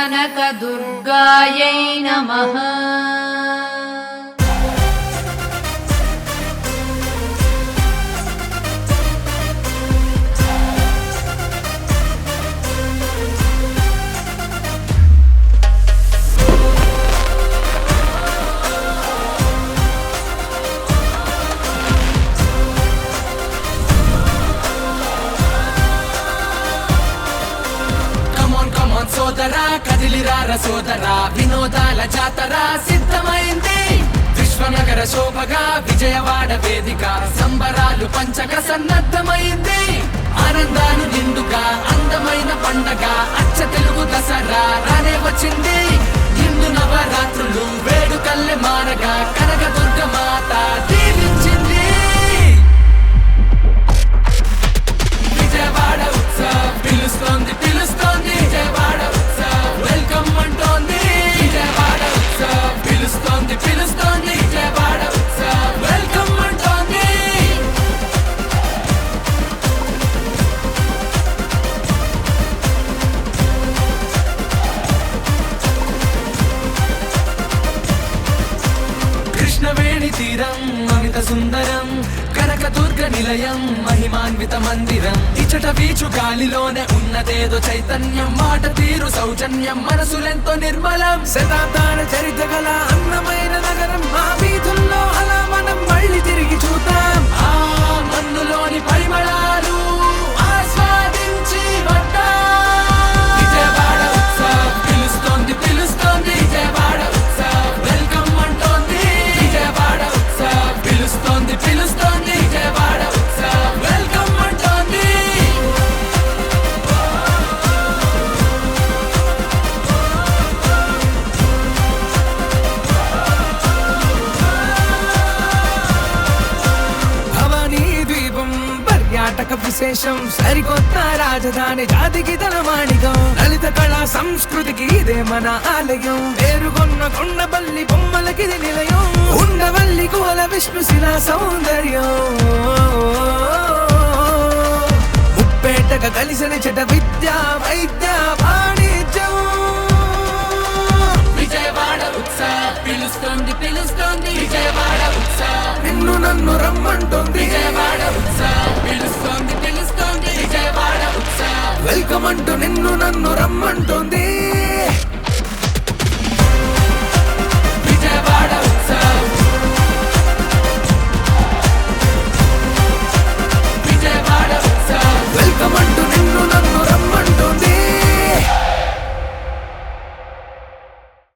కనకదుర్గాయై నమః. సోదరా కదిలిరార సోదరా, వినోదాల జాతర సిద్ధమైంది. విశ్వనగర శోభగా విజయవాడ వేదిక, సంబరాలు పంచక సన్నద్ధమైంది. ఆనందాలు నిండుగా అందమైన పండగ, అచ్చ తెలుగు దసరా రానే వచ్చింది. హిందూ నవరాత్రులు వేడుకల్లె మారగా, కనకదుర్గ మాత దీవించింది. విజయవాడ ఉత్సవ్ పిలుస్తోంది పిలుస్తోంది, విజయవాడ ఉత్సవ్ వెల్కమ్ అంటోంది. విజయవాడ ఉత్సవ్ పిలుస్తోంది పిలుస్తోంది, విజయవాడ ఉత్సవ్ వెల్కమ్ అంటోంది. కృష్ణవేణి తీరం అమిత సుందరం, కనకదుర్గ నిలయం మహిమాన్విత మందిరం. ఇచ్చట వీచు గాలిలోనే ఉన్నదేదో చైతన్యం, మాట తీరు సౌజన్యం మనసులెంతో నిర్మలం. శతాబ్దాల చరిత్ర గల అన్నమైన నగరం, మా వీధుల్లో అలా మనం మళ్ళీ తిరిగి చూద్దాం. ఆ మన్నులోని పరిమళాలు ఆస్వాదించి వద్దాం. విజయవాడ ఉత్సవ్ పిలుస్తోంది పిలుస్తోంది, విజయవాడ ఉత్సవ్ వెల్కమ్ అంటోంది. విజయవాడ ఉత్సవ్ పిలుస్తోంది పిలుస్తోంది, విజయవాడ ఉత్సవ్ వెల్కమ్ అంటోంది. భవానీ ద్వీపం పర్యాటక విశేషం, సరికొత్త రాజధాని జాతికి తన మాణికం. లలిత కళా సంస్కృతికి ఇదే మన ఆలయం, పేరుగొన్న కొండపల్లి బొమ్మలకిది నిలయం. ఉండవల్లి కోల విష్ణుశిలా సౌందర్యం, ముప్పేటగా కలిసిన చెట విద్య వైద్య వాణిజ్యం. విజయవాడ ఉత్సవ్ పిలుస్తోంది పిలుస్తోంది, విజయవాడ ఉత్సవ్ నిన్ను నన్ను రమ్మంటోంది. విజయవాడ ఉత్సవ్ పిలుస్తోంది పిలుస్తోంది, విజయవాడ ఉత్సవ్ వెల్కమ్ అంటూ నిన్ను నన్ను రమ్మంటోంది.